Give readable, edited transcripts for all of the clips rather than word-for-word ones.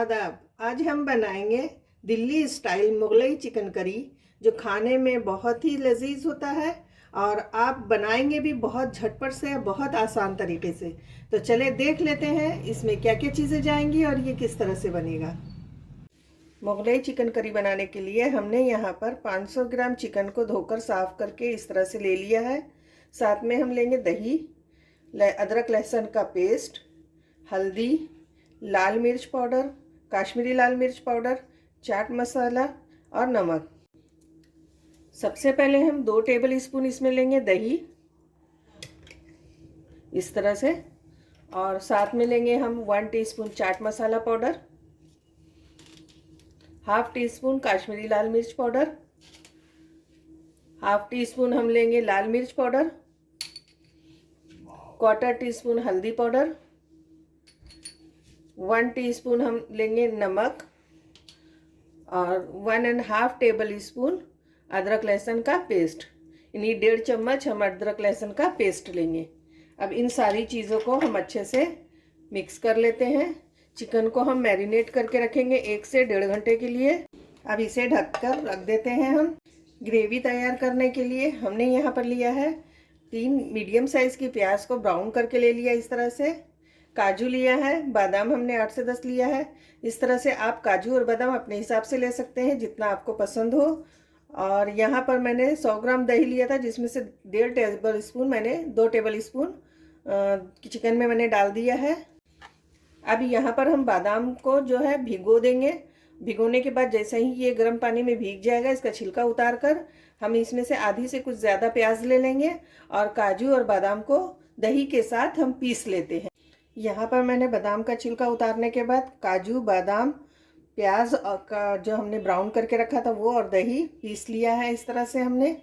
आदाब। आज हम बनाएंगे Delhi style Mughlai chicken curry, जो खाने में बहुत ही लजीज होता है और आप बनाएंगे भी बहुत झटपट से, बहुत आसान तरीके से। तो चले देख लेते हैं इसमें क्या क्या चीज़ें जाएंगी और ये किस तरह से बनेगा। मुगलई चिकन करी बनाने के लिए हमने यहाँ पर 500 ग्राम चिकन को धोकर साफ करके इस तरह से ले लिया है। साथ में हम लेंगे दही, अदरक लहसुन का पेस्ट, हल्दी, लाल मिर्च पाउडर, काश्मीरी लाल मिर्च पाउडर, चाट मसाला और नमक। सबसे पहले हम 2 टेबल स्पून इसमें लेंगे दही इस तरह से, और साथ में लेंगे हम 1 teaspoon chaat masala powder, half teaspoon Kashmiri लाल मिर्च पाउडर, हाफ टी स्पून हम लेंगे लाल मिर्च पाउडर, 1/4 टीस्पून हल्दी पाउडर, 1 टीस्पून हम लेंगे नमक और 1.5 टेबल स्पून अदरक लहसुन का पेस्ट। यानी 1.5 चम्मच हम अदरक लहसुन का पेस्ट लेंगे। अब इन सारी चीज़ों को हम अच्छे से मिक्स कर लेते हैं। चिकन को हम मैरिनेट करके रखेंगे 1 से 1.5 घंटे के लिए। अब इसे ढककर रख देते हैं हम। ग्रेवी तैयार करने के लिए हमने यहाँ पर लिया है 3 मीडियम साइज़ की प्याज को ब्राउन करके ले लिया इस तरह से। काजू लिया है, बादाम हमने 8 से 10 लिया है। इस तरह से आप काजू और बादाम अपने हिसाब से ले सकते हैं, जितना आपको पसंद हो। और यहाँ पर मैंने 100 ग्राम दही लिया था, जिसमें से 1.5 टेबल स्पून मैंने 2 टेबल स्पून चिकन में मैंने डाल दिया है। अब यहाँ पर हम बादाम को जो है भिगो देंगे। भिगोने के बाद जैसे ही ये गर्म पानी में भीग जाएगा, इसका छिलका उतार कर हम इसमें से आधी से कुछ ज़्यादा प्याज ले लेंगे और काजू और बादाम को दही के साथ हम पीस लेते हैं। यहाँ पर मैंने बादाम का छिलका उतारने के बाद काजू, बादाम, प्याज का जो हमने ब्राउन करके रखा था वो और दही पीस लिया है इस तरह से हमने।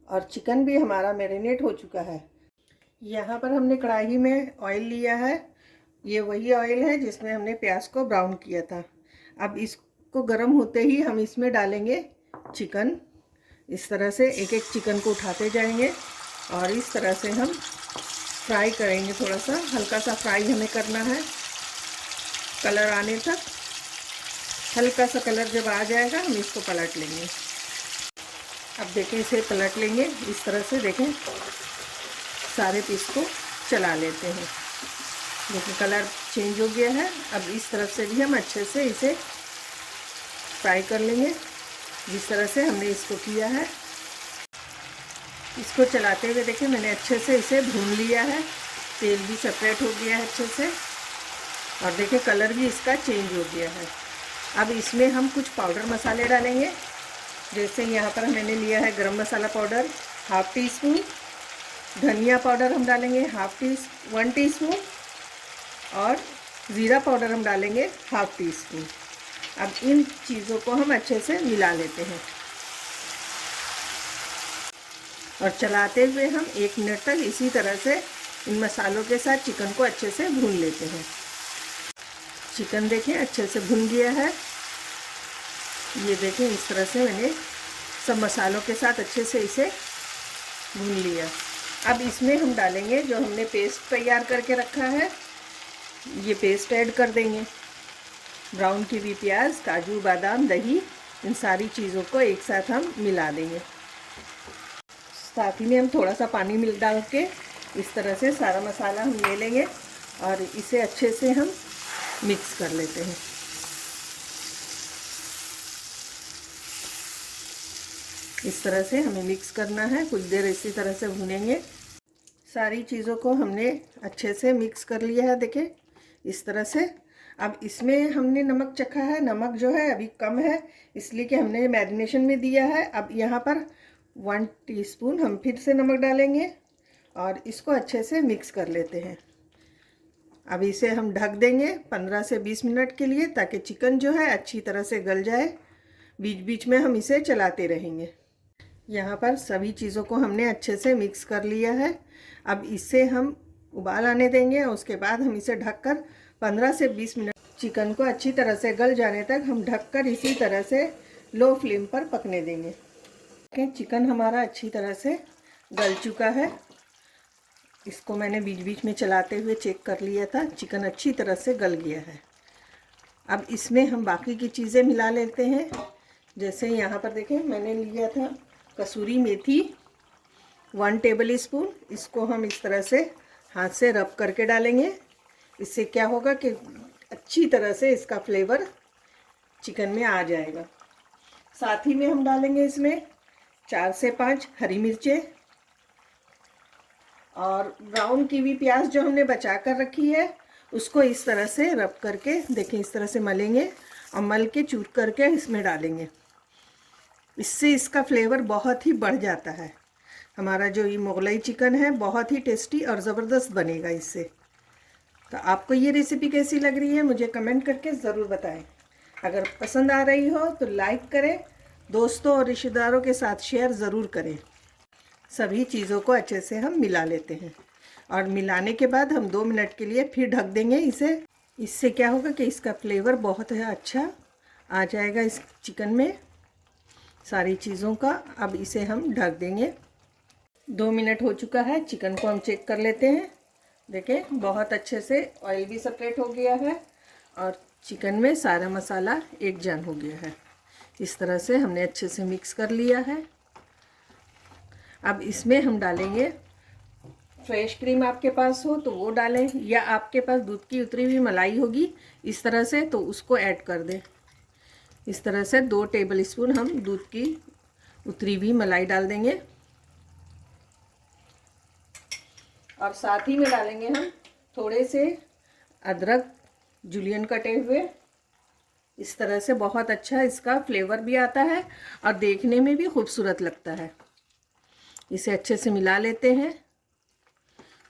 और चिकन भी हमारा मैरिनेट हो चुका है। यहाँ पर हमने कढ़ाई में ऑयल लिया है। ये वही ऑयल है जिसमें हमने प्याज को ब्राउन किया था। अब इसको गर्म होते ही हम इसमें डालेंगे चिकन। इस तरह से एक एक चिकन को उठाते जाएंगे और इस तरह से हम फ्राई करेंगे। थोड़ा सा हल्का सा फ्राई हमें करना है, कलर आने तक। हल्का सा कलर जब आ जाएगा हम इसको पलट लेंगे। अब देखें, इसे पलट लेंगे इस तरह से। देखें, सारे पीस को चला लेते हैं। देखिए कलर चेंज हो गया है। अब इस तरफ से भी हम अच्छे से इसे फ्राई कर लेंगे, जिस तरह से हमने इसको किया है। इसको चलाते हुए देखिए मैंने अच्छे से इसे भून लिया है। तेल भी सेपरेट हो गया है अच्छे से, और देखिए कलर भी इसका चेंज हो गया है। अब इसमें हम कुछ पाउडर मसाले डालेंगे। जैसे यहाँ पर मैंने लिया है गरम मसाला पाउडर 1/2 टीस्पून, धनिया पाउडर हम डालेंगे 1 टीस्पून, और ज़ीरा पाउडर हम डालेंगे 1/2 टीस्पून। अब इन चीज़ों को हम अच्छे से मिला लेते हैं और चलाते हुए हम 1 मिनट तक इसी तरह से इन मसालों के साथ चिकन को अच्छे से भून लेते हैं। चिकन देखें अच्छे से भुन गया है। ये देखें इस तरह से मैंने सब मसालों के साथ अच्छे से इसे भून लिया। अब इसमें हम डालेंगे जो हमने पेस्ट तैयार करके रखा है। ये पेस्ट ऐड कर देंगे। ब्राउन की हुई प्याज, काजू, बादाम, दही, इन सारी चीज़ों को एक साथ हम मिला देंगे। साथ ही में हम थोड़ा सा पानी डाल के इस तरह से सारा मसाला हम ले लेंगे और इसे अच्छे से हम मिक्स कर लेते हैं। इस तरह से हमें मिक्स करना है। कुछ देर इसी तरह से भूनेंगे। सारी चीज़ों को हमने अच्छे से मिक्स कर लिया है, देखें इस तरह से। अब इसमें हमने नमक चखा है। नमक जो है अभी कम है, इसलिए कि हमने मैरिनेशन में दिया है। अब यहाँ पर 1 टीस्पून हम फिर से नमक डालेंगे और इसको अच्छे से मिक्स कर लेते हैं। अब इसे हम ढक देंगे 15 से 20 मिनट के लिए, ताकि चिकन जो है अच्छी तरह से गल जाए। बीच बीच में हम इसे चलाते रहेंगे। यहाँ पर सभी चीज़ों को हमने अच्छे से मिक्स कर लिया है। अब इसे हम उबाल आने देंगे और उसके बाद हम इसे ढककर 15 से 20 मिनट चिकन को अच्छी तरह से गल जाने तक हम ढककर इसी तरह से लो फ्लेम पर पकने देंगे। चिकन हमारा अच्छी तरह से गल चुका है। इसको मैंने बीच बीच में चलाते हुए चेक कर लिया था। चिकन अच्छी तरह से गल गया है। अब इसमें हम बाकी की चीज़ें मिला लेते हैं। जैसे यहाँ पर देखें मैंने लिया था कसूरी मेथी 1 टेबल स्पून। इसको हम इस तरह से हाथ से रब करके डालेंगे। इससे क्या होगा कि अच्छी तरह से इसका फ्लेवर चिकन में आ जाएगा। साथ ही में हम डालेंगे इसमें 4 से 5 हरी मिर्चें और ब्राउन कीवी प्याज जो हमने बचा कर रखी है उसको इस तरह से रब करके देखें इस तरह से मलेंगे और मल के चूर करके इसमें डालेंगे। इससे इसका फ्लेवर बहुत ही बढ़ जाता है। हमारा जो ये मुगलई चिकन है बहुत ही टेस्टी और ज़बरदस्त बनेगा इससे। तो आपको ये रेसिपी कैसी लग रही है मुझे कमेंट करके ज़रूर बताएं। अगर पसंद आ रही हो तो लाइक करें, दोस्तों और रिश्तेदारों के साथ शेयर ज़रूर करें। सभी चीज़ों को अच्छे से हम मिला लेते हैं और मिलाने के बाद हम 2 मिनट के लिए फिर ढक देंगे इसे। इससे क्या होगा कि इसका फ्लेवर बहुत अच्छा आ जाएगा इस चिकन में सारी चीज़ों का। अब इसे हम ढक देंगे। 2 मिनट हो चुका है, चिकन को हम चेक कर लेते हैं। देखें बहुत अच्छे से ऑयल भी सेपरेट हो गया है और चिकन में सारा मसाला एक जान हो गया है। इस तरह से हमने अच्छे से मिक्स कर लिया है। अब इसमें हम डालेंगे फ्रेश क्रीम, आपके पास हो तो वो डालें या आपके पास दूध की उतरी हुई मलाई होगी इस तरह से तो उसको ऐड कर दें। इस तरह से 2 टेबल स्पून हम दूध की उतरी हुई मलाई डाल देंगे और साथ ही में डालेंगे हम थोड़े से अदरक जुलियन कटे हुए। इस तरह से बहुत अच्छा इसका फ्लेवर भी आता है और देखने में भी खूबसूरत लगता है। इसे अच्छे से मिला लेते हैं।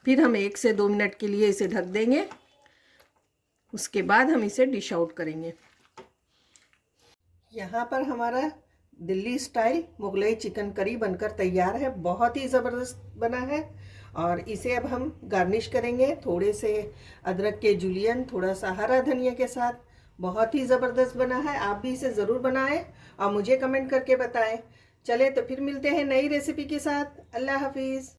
फिर हम 1 से 2 मिनट के लिए इसे ढक देंगे। उसके बाद हम इसे डिश आउट करेंगे। यहाँ पर हमारा Delhi style Mughlai chicken curry बनकर तैयार है। बहुत ही ज़बरदस्त बना है और इसे अब हम गार्निश करेंगे थोड़े से अदरक के जुलियन, थोड़ा सा हरा धनिया के साथ। बहुत ही ज़बरदस्त बना है। आप भी इसे ज़रूर बनाएं और मुझे कमेंट करके बताएं। चले तो फिर मिलते हैं नई रेसिपी के साथ। अल्लाह हाफिज़।